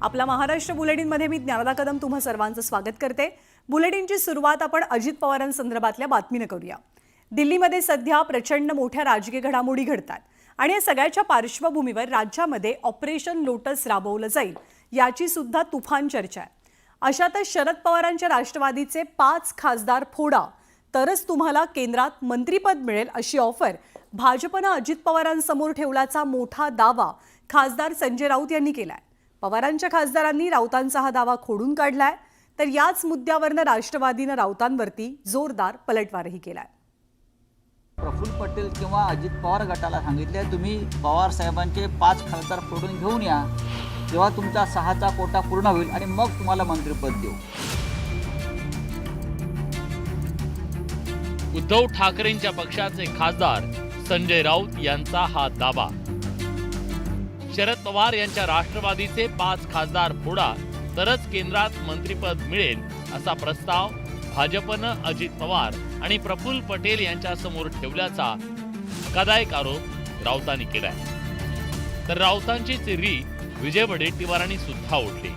आपला महाराष्ट्र बुलेटिनमध्ये मी ज्ञानदा कदम तुम्हा सर्वांचं स्वागत करते। बुलेटिनची सुरुवात आपण अजित पवारांसंदर्भातल्या बातमीने करूया। दिल्लीमध्ये सध्या प्रचंड मोठ्या राजकीय घडामोडी घडतात आणि या सगळ्याच्या पार्श्वभूमीवर राज्यामध्ये ऑपरेशन लोटस राबवलं जाईल याची सुद्धा तुफान चर्चा आहे। अशातच शरद पवारांच्या राष्ट्रवादीचे 5 खासदार फोडा तरच तुम्हाला केंद्रात मंत्रिपद मिळेल अशी ऑफर भाजपने अजित पवारांसमोर ठेवल्याचा मोठा दावा खासदार संजय राऊत यांनी केलाय। पवारांच्या खासदारांनी राऊतांचा हा दावा खोडून काढलाय, तर याच मुद्द्यावरनं राष्ट्रवादीने राऊतांवरती जोरदार पलटवारही केलाय। प्रफुल्ल पटेल किंवा अजित पवार गटाला सांगितले तुम्ही पवार साहेबांचे 5 खासदार फोडून घेऊन या, तेव्हा तुमचा 6चा कोटा पूर्ण होईल आणि मग तुम्हाला मंत्रिपद देऊ। उद्धव ठाकरेंच्या पक्षाचे खासदार संजय राऊत यांचा हा दावा। शरद पवार यांच्या राष्ट्रवादीचे 5 खासदार फोडा तरच केंद्रात मंत्रिपद मिळेल असा प्रस्ताव भाजपनं अजित पवार आणि प्रफुल्ल पटेल यांच्या समोर ठेवल्याचा धक्कादायक आरोप राऊतांनी केलाय। तर राऊतांची चिर्री विजय वडेट्टीवारांनी सुद्धा ओढली।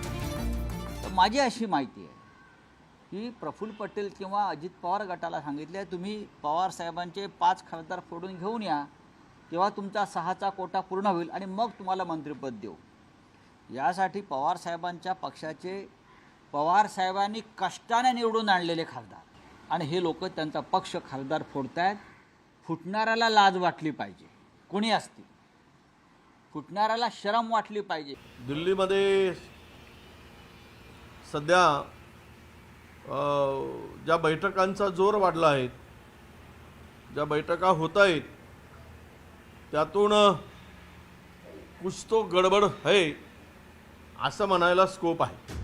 माझी अशी माहिती आहे की प्रफुल्ल पटेल किंवा अजित पवार गटाला सांगितले तुम्ही पवार साहेबांचे 5 खासदार फोडून घेऊन या, तेव्हा तुमचा 6चा कोटा पूर्ण होईल आणि मग तुम्हाला मंत्रिपद देऊ। यासाठी पवार साहेबांच्या पक्षाचे पवार साहेबांनी कष्टाने निवडून आणलेले खासदार आणि हे लोक त्यांचा पक्ष खासदार फोडतायत। फुटणाऱ्याला लाज वाटली पाहिजे, कोणी असते, फुटणाऱ्याला शरम वाटली पाहिजे। दिल्लीमध्ये सध्या ज्या बैठकांचा जोर वाढला आहे, ज्या बैठका होत आहेत त्यातून कुछ तो गडबड है असं म्हणायला स्कोप आहे।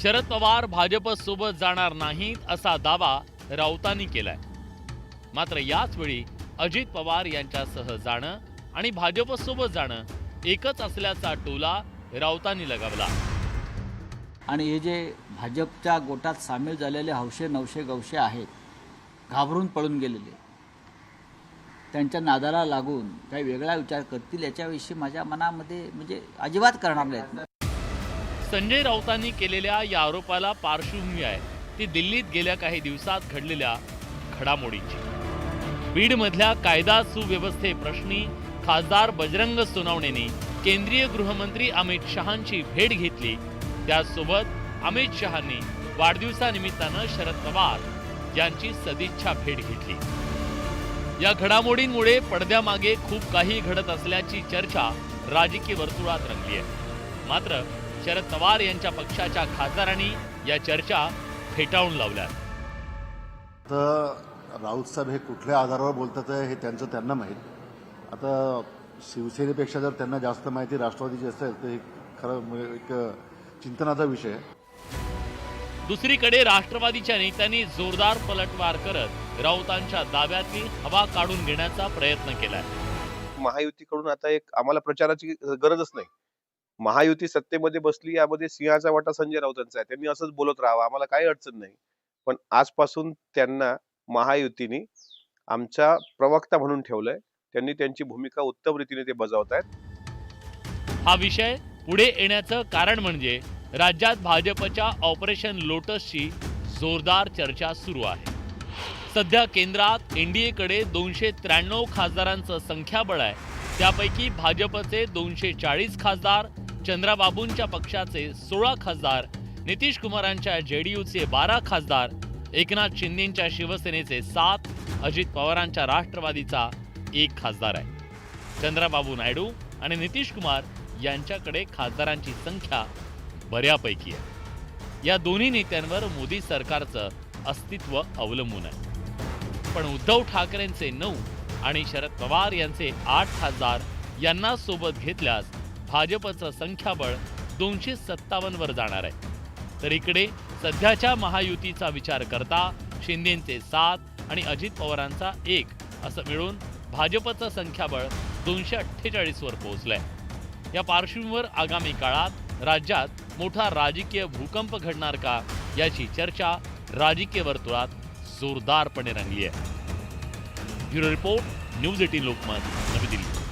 शरद पवार भाजप सोबत जाणार नाहीत असा दावा राऊतांनी केलाय। मात्र याच वेळी अजित पवार यांच्यासह जाणं आणि भाजप सोबत जाणं एकच असल्याचा टोला राऊतांनी लगावला। आणि हे जे भाजपच्या गोटात सामील झालेले हौशे नवशे गवशे आहेत, घाबरून पळून गेलेले, त्यांच्या नादाला लागून काही वेगळा विचार करतील याच्याविषयी माझ्या मनामध्ये म्हणजे अजिबात करणार नाहीत। संजय राऊतांनी केलेल्या या आरोपाला पार्श्वभूमी आहे ती दिल्लीत गेल्या काही दिवसात घडलेल्या घडामोडींची। बीडमधल्या कायदा सुव्यवस्थेप्रश्नी खासदार बजरंग सोनवणेंनी केंद्रीय गृहमंत्री अमित शहांची भेट घेतली। त्याचसोबत अमित शहांनी वाढदिवसानिमित्तानं शरद पवार यांची सदिच्छा भेट घेतली। या घडामोडींमुळे पडद्यामागे खूप काही घडत असल्याची चर्चा राजकीय वर्तुळात रंगली आहे। मात्र शरद पवार यांच्या पक्षाच्या खासदारांनी या चर्चा फेटाळून लावल्या। तर राऊत साहेब हे कुठल्या आधारावर बोलतात हे त्यांना माहीत। आता शिवसेनेपेक्षा जर त्यांना जास्त माहिती राष्ट्रवादीची असेल तर हे खरं एक चिंतनाचा विषय आहे। दुसरीकडे राष्ट्रवादीच्या नेत्यांनी जोरदार पलटवार करत राऊतांच्या दाव्यातली हवा काढून घेण्याचा प्रयत्न केलाय। महायुतीकडून आता एक आम्हाला प्रचाराची गरजच नाही। महायुती सत्तेमध्ये बसली, यामध्ये सिंहाचा वाटा संजय राऊतांचा आहे, त्यांनी असंच बोलत राहावं, आम्हाला काही अडचण नाही। पण आजपासून त्यांना महायुतीने आमचा प्रवक्ता म्हणून ठेवलंय, त्यांनी त्यांची भूमिका उत्तम रीतीने ते बजावतायत। हा विषय पुढे येण्याचं कारण म्हणजे राज्यात भाजपच्या ऑपरेशन लोटसची जोरदार चर्चा सुरू आहे। सध्या केंद्रात एनडीएकडे 293 खासदारांचं संख्याबळ आहे। त्यापैकी भाजपचे 240 खासदार, चंद्राबाबूंच्या पक्षाचे 16 खासदार, नितीश कुमारांच्या जेडीयूचे 12 खासदार, एकनाथ शिंदेंच्या शिवसेनेचे 7, अजित पवारांच्या राष्ट्रवादीचा 1 खासदार आहे। चंद्राबाबू नायडू आणि नितीश कुमार यांच्याकडे खासदारांची संख्या बऱ्यापैकी आहे। या दोन्ही नेत्यांवर मोदी सरकारचं अस्तित्व अवलंबून आहे। पण उद्धव ठाकरेंचे 9 आणि शरद पवार यांचे 8 खासदार यांना सोबत घेतल्यास भाजपचं संख्याबळ 257 वर जाणार आहे। तर इकडे सध्याच्या महायुतीचा विचार करता शिंदेंचे 7 आणि अजित पवारांचा 1 असं मिळून भाजपचं संख्याबळ 248 वर पोहोचलंय। या पार्श्वभूमीवर आगामी काळात राज्यात मोठा राजकीय भूकंप घडणार का याची चर्चा राजकीय वर्तुळात जोरदारपणे रंगली आहे। ब्युरो रिपोर्ट, न्यूज 18 लोकमत, नवी दिल्ली।